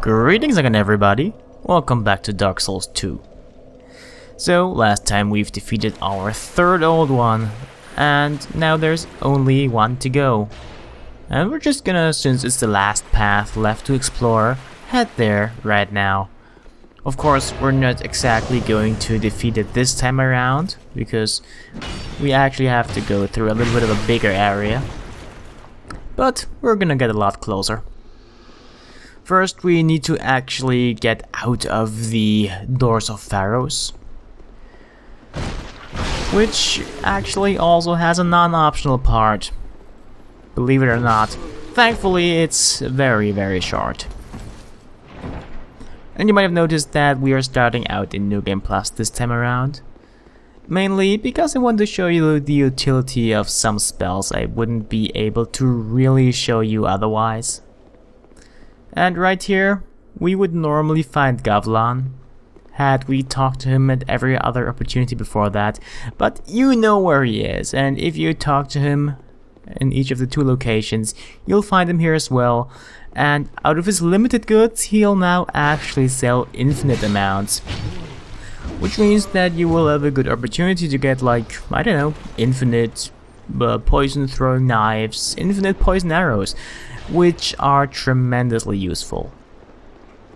Greetings again, everybody. Welcome back to Dark Souls 2. So, last time we've defeated our third old one, and now there's only one to go. And we're just gonna, since it's the last path left to explore, head there right now. Of course, we're not exactly going to defeat it this time around, because we actually have to go through a little bit of a bigger area. But we're gonna get a lot closer. First, we need to actually get out of the Doors of Pharaohs, which actually also has a non-optional part, believe it or not. Thankfully, it's very short. And you might have noticed that we are starting out in New Game Plus this time around, mainly because I want to show you the utility of some spells I wouldn't be able to really show you otherwise. And right here, we would normally find Gavlan, had we talked to him at every other opportunity before that, but you know where he is, and if you talk to him in each of the two locations, you'll find him here as well, and out of his limited goods, he'll now actually sell infinite amounts, which means that you will have a good opportunity to get, like, I don't know, infinite poison throwing knives, infinite poison arrows, which are tremendously useful.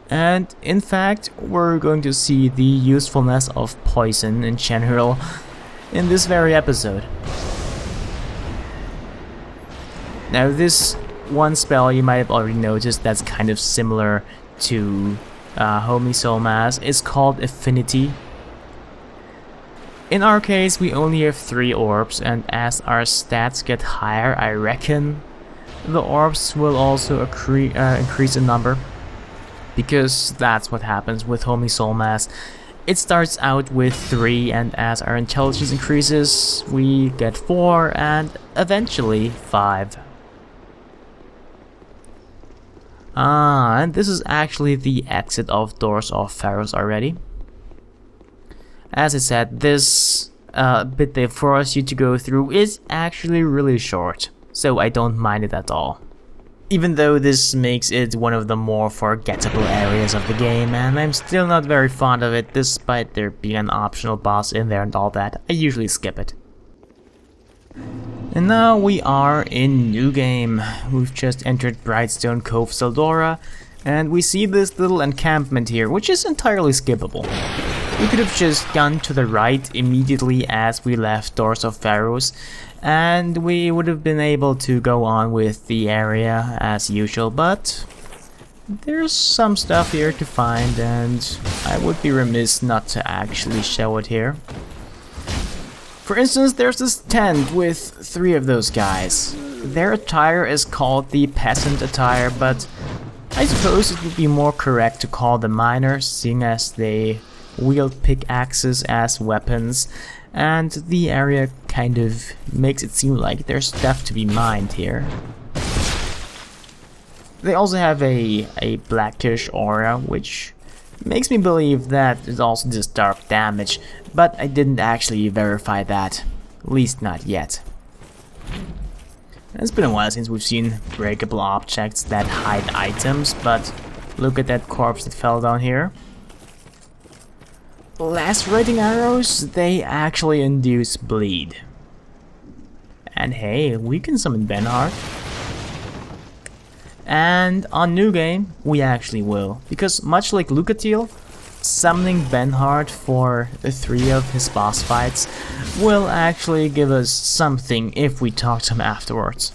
And in fact, we're going to see the usefulness of poison in general in this very episode. Now, this one spell you might have already noticed that's kind of similar to Homely Soul Mass is called Affinity. In our case, we only have 3 orbs, and as our stats get higher, I reckon the orbs will also increase in number, because that's what happens with Homely Soul Mass. It starts out with 3, and as our intelligence increases, we get 4, and eventually 5. And this is actually the exit of Doors of Pharaohs already. As I said, this bit they force you to go through is actually really short, so I don't mind it at all. Even though this makes it one of the more forgettable areas of the game, and I'm still not very fond of it, despite there being an optional boss in there and all that. I usually skip it. And now we are in New Game. We've just entered Brightstone, Cove, Tseldora, and we see this little encampment here, which is entirely skippable. We could have just gone to the right immediately as we left Doors of Pharaohs, and we would have been able to go on with the area as usual, but there's some stuff here to find, and I would be remiss not to actually show it here. For instance, there's this tent with 3 of those guys. Their attire is called the peasant attire, but I suppose it would be more correct to call them miners, seeing as they wield pickaxes as weapons, and the area kind of makes it seem like there's stuff to be mined here. They also have a blackish aura, which makes me believe that it also does dark damage, but I didn't actually verify that, at least not yet. It's been a while since we've seen breakable objects that hide items, but look at that corpse that fell down here. Lacerating arrows, they actually induce bleed. And hey, we can summon Benhart. And on New Game, we actually will, because much like Lucatiel, summoning Benhart for 3 of his boss fights will actually give us something if we talk to him afterwards.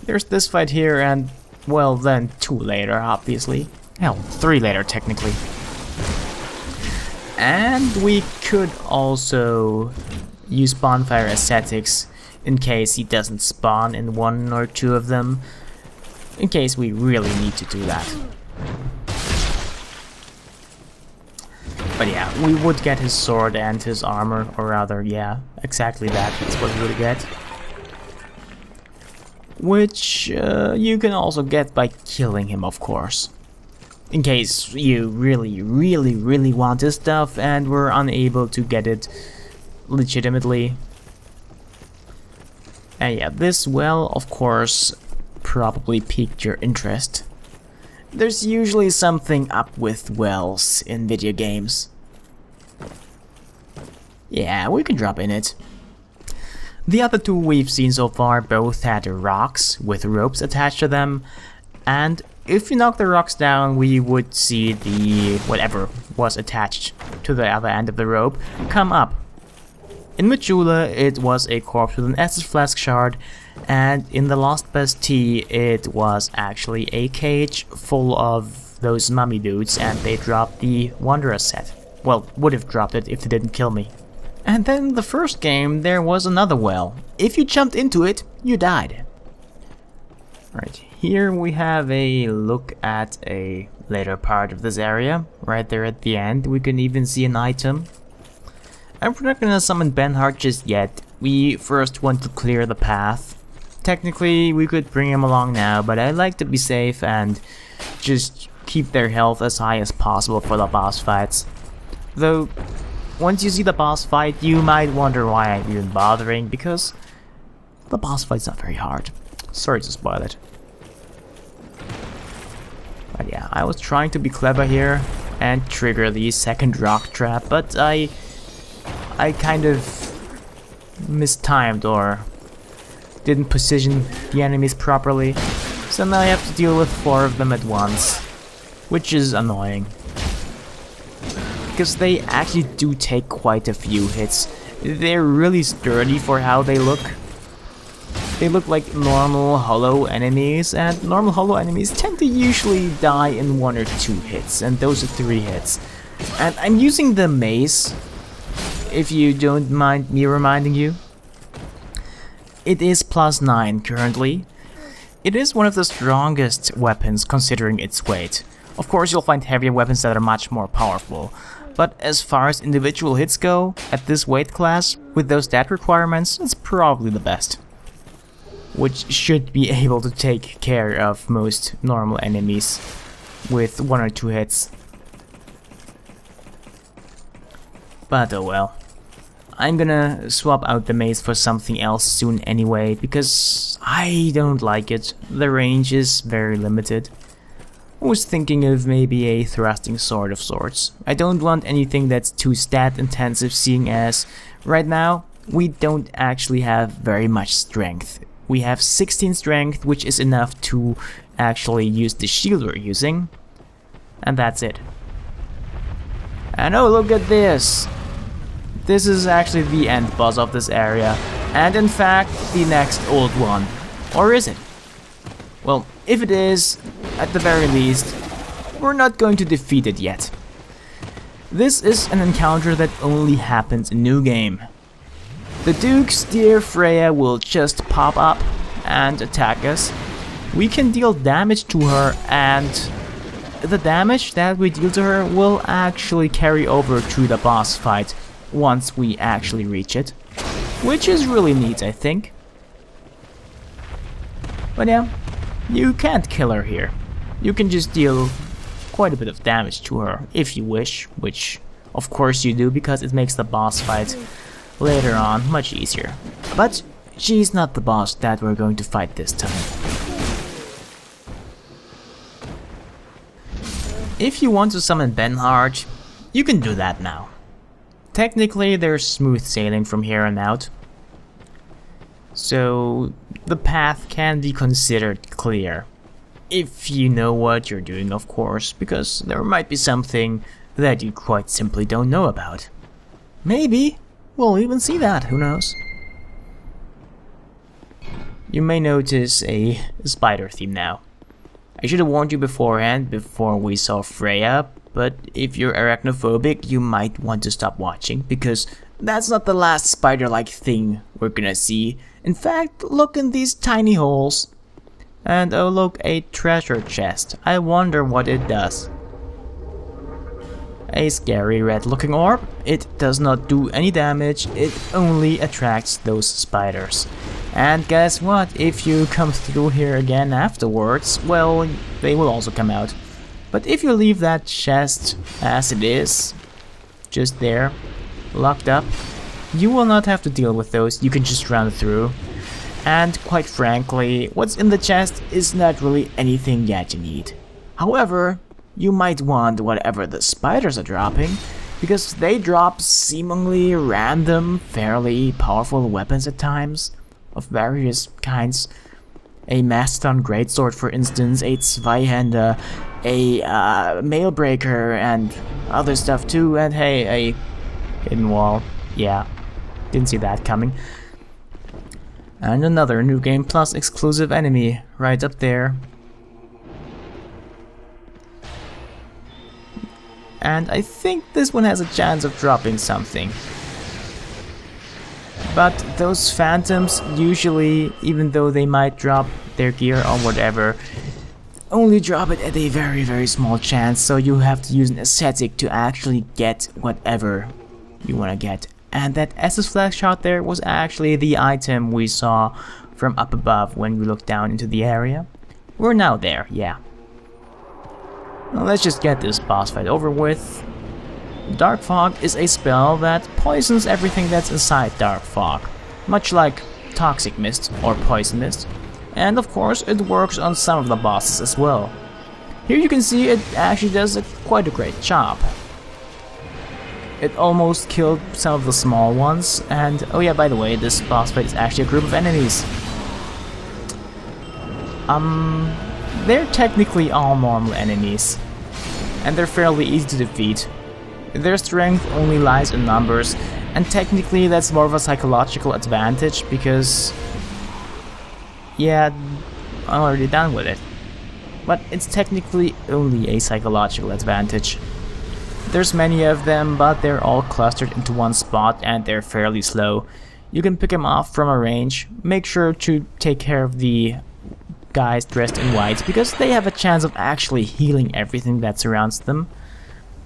There's this fight here, and well, then 2 later, obviously. Hell, 3 later, technically. And we could also use Bonfire Ascetics in case he doesn't spawn in 1 or 2 of them, in case we really need to do that. But yeah, we would get his sword and his armor, or rather, yeah, exactly that's what we would get. Which you can also get by killing him, of course. In case you really want his stuff and were unable to get it legitimately. And yeah, this, well, of course, probably piqued your interest. There's usually something up with wells in video games. Yeah, we can drop in it. The other two we've seen so far both had rocks with ropes attached to them, and if you knock the rocks down, we would see the whatever was attached to the other end of the rope come up. In Majula, it was a corpse with an acid flask shard, and in the Lost Bastille, it was actually a cage full of those mummy dudes, and they dropped the Wanderer set. Well, would have dropped it if they didn't kill me. And then in the first game, there was another well. If you jumped into it, you died. Right, here we have a look at a later part of this area. Right there at the end, we can even see an item. And we're not gonna summon Benhart just yet. We first want to clear the path. Technically, we could bring him along now, but I like to be safe and just keep their health as high as possible for the boss fights. Though, once you see the boss fight, you might wonder why I'm even bothering, because the boss fight's not very hard. Sorry to spoil it. But yeah, I was trying to be clever here and trigger the second rock trap, but I kind of mistimed or didn't position the enemies properly, so now I have to deal with 4 of them at once, which is annoying. Because they actually do take quite a few hits. They're really sturdy for how they look. They look like normal hollow enemies, and normal hollow enemies tend to usually die in 1 or 2 hits, and those are 3 hits. And I'm using the mace, if you don't mind me reminding you. It is +9 currently. It is one of the strongest weapons considering its weight. Of course, you'll find heavier weapons that are much more powerful. But as far as individual hits go, at this weight class, with those stat requirements, it's probably the best. Which should be able to take care of most normal enemies with 1 or 2 hits. But oh well. I'm gonna swap out the mace for something else soon anyway, because I don't like it. The range is very limited. I was thinking of maybe a thrusting sword of sorts. I don't want anything that's too stat intensive, seeing as right now we don't actually have very much strength. We have 16 strength, which is enough to actually use the shield we're using, and that's it. And oh, look at this! This is actually the end boss of this area, and in fact the next old one. Or is it? Well, if it is, at the very least, we're not going to defeat it yet. This is an encounter that only happens in New Game. The Duke's dear Freya will just pop up and attack us. We can deal damage to her, and the damage that we deal to her will actually carry over to the boss fight once we actually reach it, which is really neat, I think. But yeah, you can't kill her here. You can just deal quite a bit of damage to her if you wish, which of course you do, because it makes the boss fight later on much easier. But she's not the boss that we're going to fight this time. If you want to summon Benhart, you can do that now. Technically, there's smooth sailing from here on out, so the path can be considered clear. If you know what you're doing, of course, because there might be something that you quite simply don't know about. Maybe we'll even see that, who knows? You may notice a spider theme now. I should have warned you beforehand, before we saw Freya, but if you're arachnophobic, you might want to stop watching, because that's not the last spider-like thing we're gonna see. In fact, look in these tiny holes. And oh look, a treasure chest. I wonder what it does. A scary red-looking orb. It does not do any damage, it only attracts those spiders. And guess what? If you come through here again afterwards, well, they will also come out. But if you leave that chest as it is, just there, locked up, you will not have to deal with those, you can just run through. And quite frankly, what's in the chest is not really anything that you need. However, you might want whatever the spiders are dropping, because they drop seemingly random, fairly powerful weapons at times, of various kinds. A Mastodon Greatsword, for instance, a Zweihander, a Mailbreaker, and other stuff too, and hey, a hidden wall. Yeah, didn't see that coming. And another New Game Plus exclusive enemy right up there. And I think this one has a chance of dropping something. But those phantoms usually, even though they might drop their gear or whatever, only drop it at a very, very small chance, so you have to use an ascetic to actually get whatever you want to get. And that Estus flash shot there was actually the item we saw from up above when we looked down into the area. We're now there, yeah. Now let's just get this boss fight over with. Dark Fog is a spell that poisons everything that's inside Dark Fog, much like Toxic Mist or Poison Mist, and of course it works on some of the bosses as well. Here you can see it actually does quite a great job. It almost killed some of the small ones, and oh yeah, by the way, this boss fight is actually a group of enemies. They're technically all normal enemies, and they're fairly easy to defeat. Their strength only lies in numbers, and technically that's more of a psychological advantage because, yeah, I'm already done with it. But it's technically only a psychological advantage. There's many of them, but they're all clustered into one spot and they're fairly slow. You can pick them off from a range. Make sure to take care of the guys dressed in white, because they have a chance of actually healing everything that surrounds them.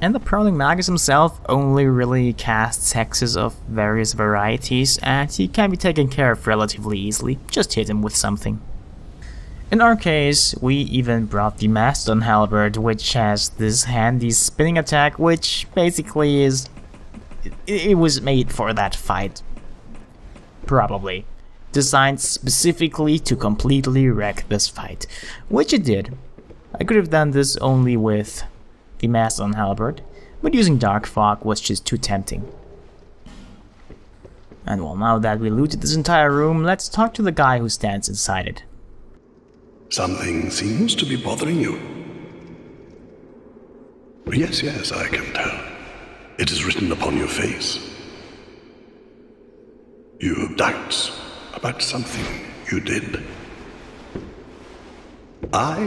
And the Prowling Magus himself only really casts hexes of various varieties, and he can be taken care of relatively easily. Just hit him with something. In our case, we even brought the Mastodon Halberd, which has this handy spinning attack, which basically is... It was made for that fight. Probably. Designed specifically to completely wreck this fight, which it did. I could have done this only with the Mastodon Halberd, but using Dark Fog was just too tempting. And well, now that we looted this entire room, let's talk to the guy who stands inside it. Something seems to be bothering you. Yes, I can tell. It is written upon your face. You have doubts about something you did. I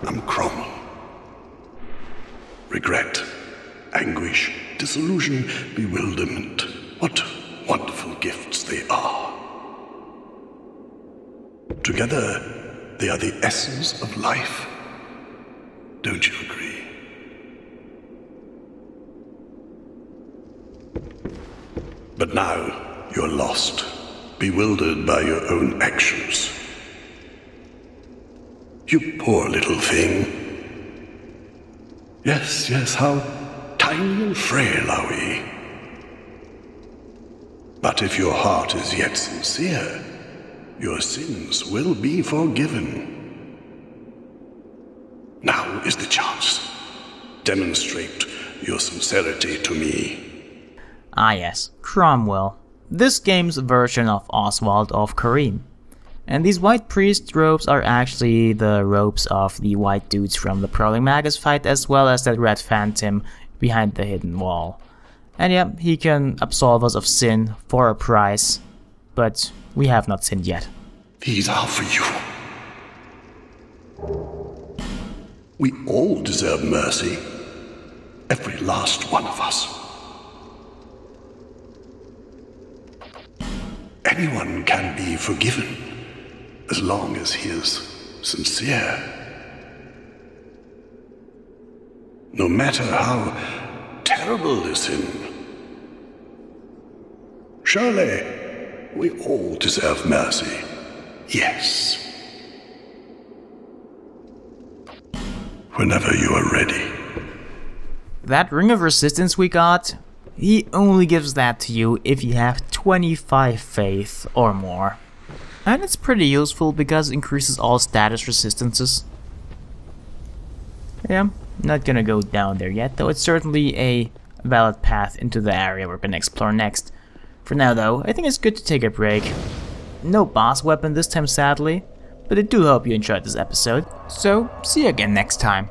am Cromwell. Regret, anguish, disillusion, bewilderment. What wonderful gifts they are. Together, they are the essence of life. Don't you agree? But now you're lost, bewildered by your own actions. You poor little thing. Yes, how tiny and frail are we. But if your heart is yet sincere, your sins will be forgiven. Now is the chance. Demonstrate your sincerity to me. Ah yes, Cromwell. This game's version of Oswald of Kareem. And these white priest robes are actually the robes of the white dudes from the Prowling Magus fight, as well as that red phantom behind the hidden wall. And yeah, he can absolve us of sin for a price, but we have not sinned yet. These are for you. We all deserve mercy. Every last one of us. Anyone can be forgiven, as long as he is sincere. No matter how terrible the sin. Surely, we all deserve mercy. Yes. Whenever you are ready. That Ring of Resistance we got, he only gives that to you if you have 25 faith or more. And it's pretty useful because it increases all status resistances. Yeah, I'm not gonna go down there yet, though it's certainly a valid path into the area we're gonna explore next. For now though, I think it's good to take a break. No boss weapon this time sadly, but I do hope you enjoyed this episode, so see you again next time.